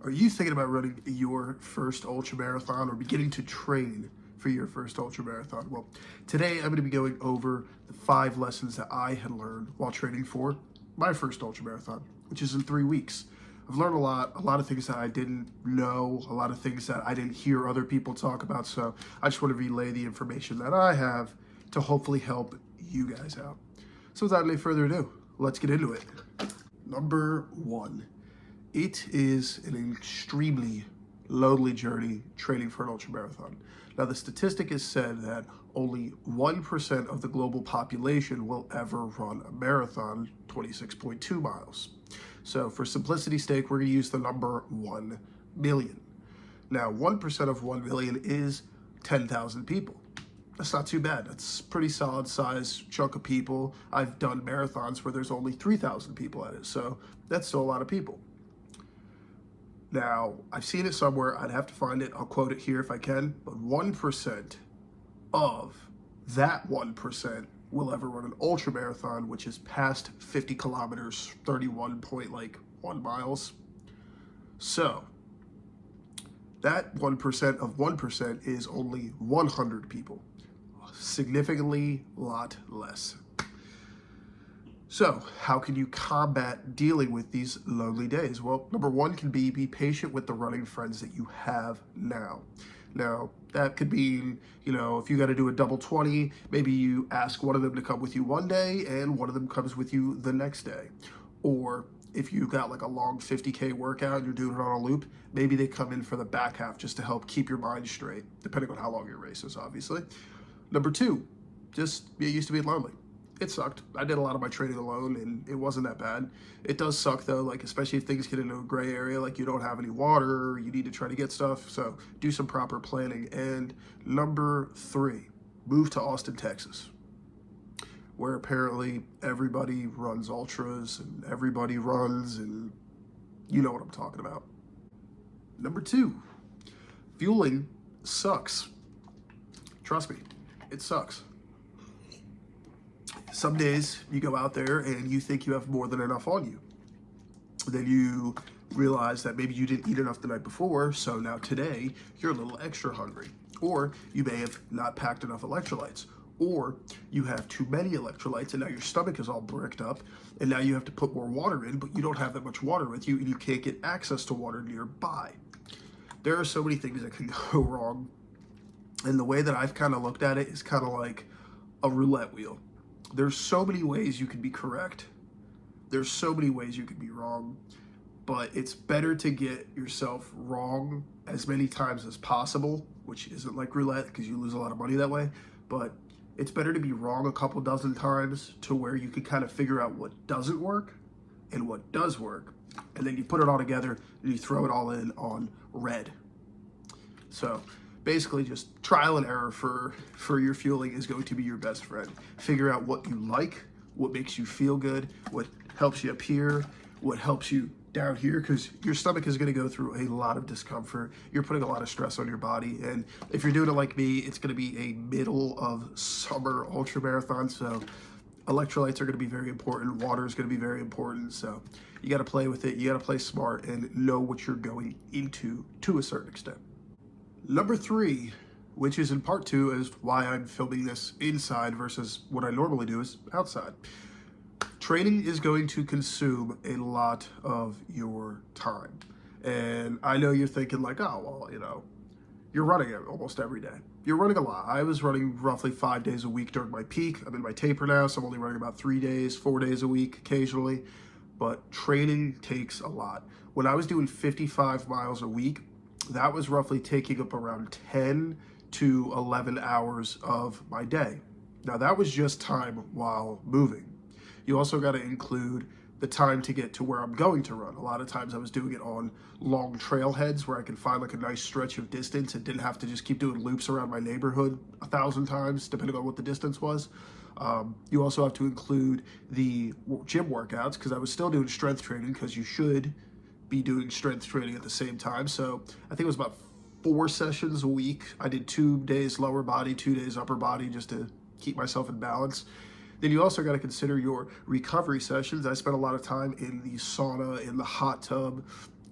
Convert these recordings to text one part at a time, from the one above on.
Are you thinking about running your first ultramarathon or beginning to train for your first ultramarathon? Well, today I'm going to be going over the 5 lessons that I had learned while training for my first ultramarathon, which is in 3 weeks. I've learned a lot of things that I didn't know, a lot of things that I didn't hear other people talk about, so I just want to relay the information that I have to hopefully help you guys out. So without any further ado, let's get into it. Number 1. It is an extremely lonely journey training for an ultramarathon. Now, the statistic is said that only 1% of the global population will ever run a marathon, 26.2 miles. So for simplicity's sake, we're going to use the number 1 million. Now, 1% of 1 million is 10,000 people. That's not too bad. That's a pretty solid size chunk of people. I've done marathons where there's only 3,000 people at it, so that's still a lot of people. Now, I've seen it somewhere. I'd have to find it. I'll quote it here if I can. But 1% of that 1% will ever run an ultra marathon, which is past 50 kilometers, 31.1 miles. So that 1% of 1% is only 100 people. Significantly lot less. So, how can you combat dealing with these lonely days? Well, number 1 can be patient with the running friends that you have now. Now, that could mean, if you got to do a double 20, maybe you ask one of them to come with you one day and one of them comes with you the next day. Or if you got like a long 50K workout and you're doing it on a loop, maybe they come in for the back half just to help keep your mind straight, depending on how long your race is, obviously. Number 2, just get used to being lonely. It sucked. I did a lot of my training alone, and it wasn't that bad. It does suck, though, like especially if things get into a gray area, like you don't have any water, or you need to try to get stuff, so do some proper planning. And number 3, move to Austin, Texas, where apparently everybody runs ultras, and everybody runs, and you know what I'm talking about. Number 2, fueling sucks. Trust me, it sucks. Some days you go out there and you think you have more than enough on you. Then you realize that maybe you didn't eat enough the night before, so now today you're a little extra hungry. Or you may have not packed enough electrolytes. Or you have too many electrolytes and now your stomach is all bricked up and now you have to put more water in, but you don't have that much water with you and you can't get access to water nearby. There are so many things that can go wrong. And the way that I've kind of looked at it is kind of like a roulette wheel. There's so many ways you can be correct. There's so many ways you can be wrong, but it's better to get yourself wrong as many times as possible, which isn't like roulette because you lose a lot of money that way, but it's better to be wrong a couple dozen times to where you can kind of figure out what doesn't work and what does work, and then you put it all together and you throw it all in on red. So basically, just trial and error for your fueling is going to be your best friend. Figure out what you like, what makes you feel good, what helps you up here, what helps you down here, because your stomach is going to go through a lot of discomfort. You're putting a lot of stress on your body, and if you're doing it like me, it's going to be a middle of summer ultra marathon, so electrolytes are going to be very important. Water is going to be very important, so you got to play with it. You got to play smart and know what you're going into to a certain extent. Number 3, which is in part 2 as why I'm filming this inside versus what I normally do is outside. Training is going to consume a lot of your time. And I know you're thinking like, oh, well, you're running it almost every day. You're running a lot. I was running roughly 5 days a week during my peak. I'm in my taper now, so I'm only running about 3 days, 4 days a week occasionally. But training takes a lot. When I was doing 55 miles a week, that was roughly taking up around 10 to 11 hours of my day. Now that was just time while moving. You also got to include the time to get to where I'm going to run. A lot of times I was doing it on long trailheads where I could find like a nice stretch of distance and didn't have to just keep doing loops around my neighborhood 1,000 times, depending on what the distance was. You also have to include the gym workouts because I was still doing strength training because you should be doing strength training at the same time. So I think it was about 4 sessions a week. I did 2 days lower body, 2 days upper body just to keep myself in balance. Then you also got to consider your recovery sessions. I spent a lot of time in the sauna, in the hot tub,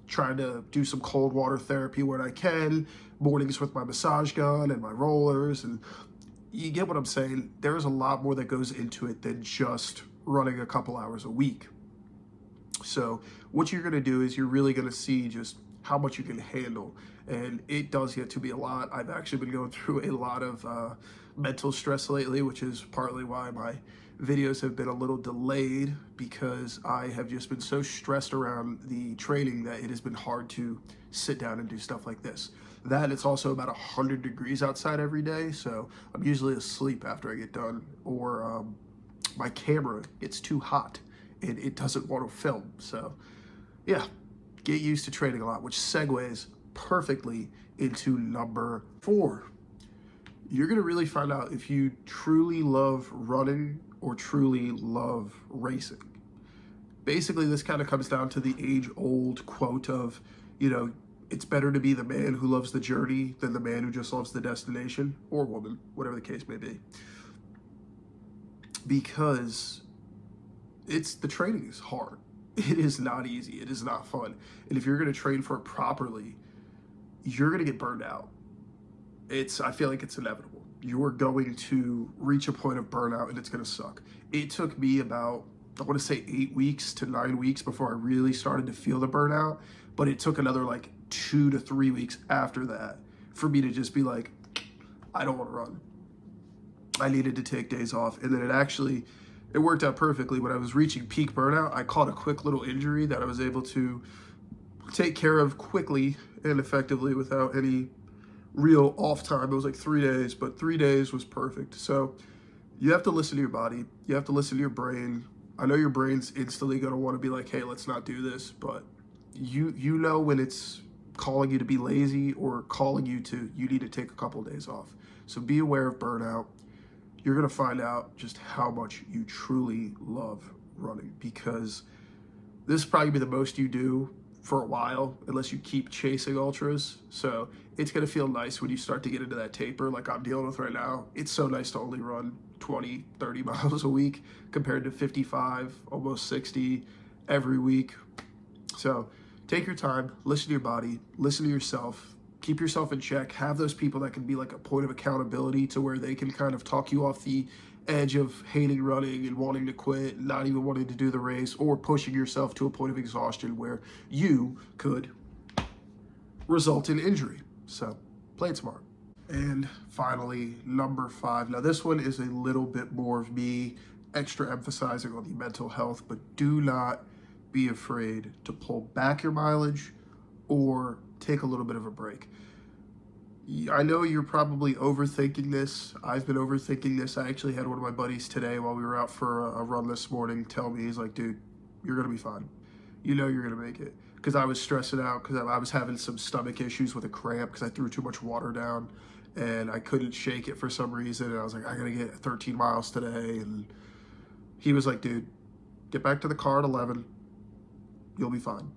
trying to do some cold water therapy when I can, mornings with my massage gun and my rollers, and you get what I'm saying. There's a lot more that goes into it than just running a couple hours a week. So what you're going to do is you're really going to see just how much you can handle. And it does get to be a lot. I've actually been going through a lot of mental stress lately, which is partly why my videos have been a little delayed, because I have just been so stressed around the training that it has been hard to sit down and do stuff like this. That it's also about 100 degrees outside every day, so I'm usually asleep after I get done, or my camera gets too hot and it doesn't want to film. So yeah, get used to training a lot, which segues perfectly into number 4. You're going to really find out if you truly love running or truly love racing. Basically, this kind of comes down to the age-old quote of, it's better to be the man who loves the journey than the man who just loves the destination, or woman, whatever the case may be. Because the training is hard. It is not easy. It is not fun. And if you're going to train for it properly, you're going to get burned out. I feel like it's inevitable. You're going to reach a point of burnout and it's going to suck. It took me about, I want to say 8 weeks to 9 weeks before I really started to feel the burnout. But it took another like 2 to 3 weeks after that for me to just be like, I don't want to run. I needed to take days off. And then it worked out perfectly. When I was reaching peak burnout, I caught a quick little injury that I was able to take care of quickly and effectively without any real off time. It was like 3 days, but 3 days was perfect. So you have to listen to your body. You have to listen to your brain. I know your brain's instantly going to want to be like, hey, let's not do this. But you know when it's calling you to be lazy or calling you need to take a couple of days off. So be aware of burnout. You're going to find out just how much you truly love running, because this will probably be the most you do for a while, unless you keep chasing ultras. So it's going to feel nice when you start to get into that taper like I'm dealing with right now. It's so nice to only run 20, 30 miles a week compared to 55, almost 60 every week. So take your time, listen to your body, listen to yourself, keep yourself in check, have those people that can be like a point of accountability to where they can kind of talk you off the edge of hating running and wanting to quit, not even wanting to do the race, or pushing yourself to a point of exhaustion where you could result in injury. So play it smart. And finally, number 5. Now this one is a little bit more of me extra emphasizing on the mental health, but do not be afraid to pull back your mileage or take a little bit of a break. I know you're probably overthinking this. I've been overthinking this. I actually had one of my buddies today while we were out for a run this morning tell me, he's like, dude, you're going to be fine. You know you're going to make it. Because I was stressing out because I was having some stomach issues with a cramp because I threw too much water down and I couldn't shake it for some reason. And I was like, I got to get 13 miles today. And he was like, dude, get back to the car at 11. You'll be fine.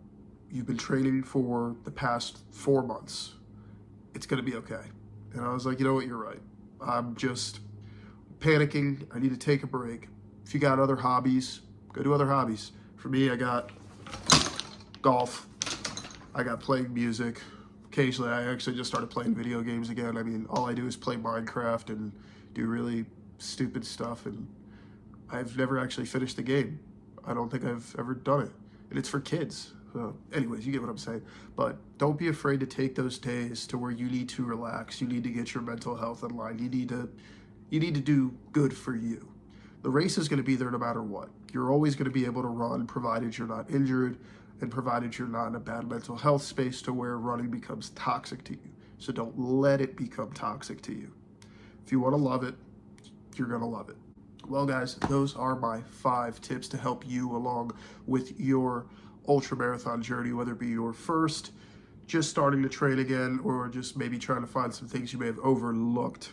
You've been training for the past 4 months. It's going to be okay. And I was like, you know what, you're right. I'm just panicking. I need to take a break. If you got other hobbies, go do other hobbies. For me, I got golf. I got playing music. Occasionally, I actually just started playing video games again. I mean, all I do is play Minecraft and do really stupid stuff. And I've never actually finished the game. I don't think I've ever done it. And it's for kids. Anyways, you get what I'm saying. But don't be afraid to take those days to where you need to relax. You need to get your mental health in line. You need to do good for you. The race is going to be there no matter what. You're always going to be able to run provided you're not injured and provided you're not in a bad mental health space to where running becomes toxic to you. So don't let it become toxic to you. If you want to love it, you're going to love it. Well, guys, those are my 5 tips to help you along with your ultramarathon journey, whether it be your first, just starting to train again, or just maybe trying to find some things you may have overlooked.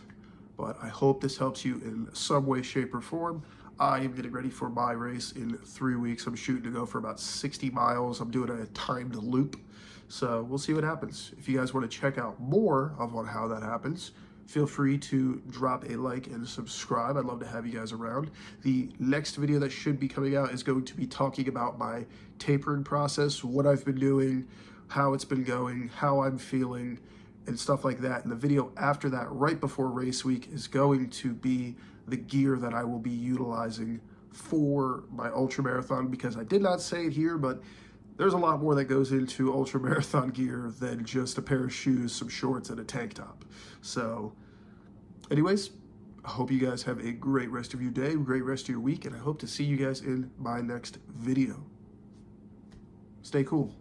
But I hope this helps you in some way, shape, or form. I am getting ready for my race in 3 weeks. I'm shooting to go for about 60 miles. I'm doing a timed loop. So we'll see what happens. If you guys want to check out more of on how that happens, feel free to drop a like and subscribe. I'd love to have you guys around. The next video that should be coming out is going to be talking about my tapering process, what I've been doing, how it's been going, how I'm feeling, and stuff like that. And the video after that, right before race week, is going to be the gear that I will be utilizing for my ultramarathon, because I did not say it here, but there's a lot more that goes into ultramarathon gear than just a pair of shoes, some shorts, and a tank top. So anyways, I hope you guys have a great rest of your day, great rest of your week, and I hope to see you guys in my next video. Stay cool.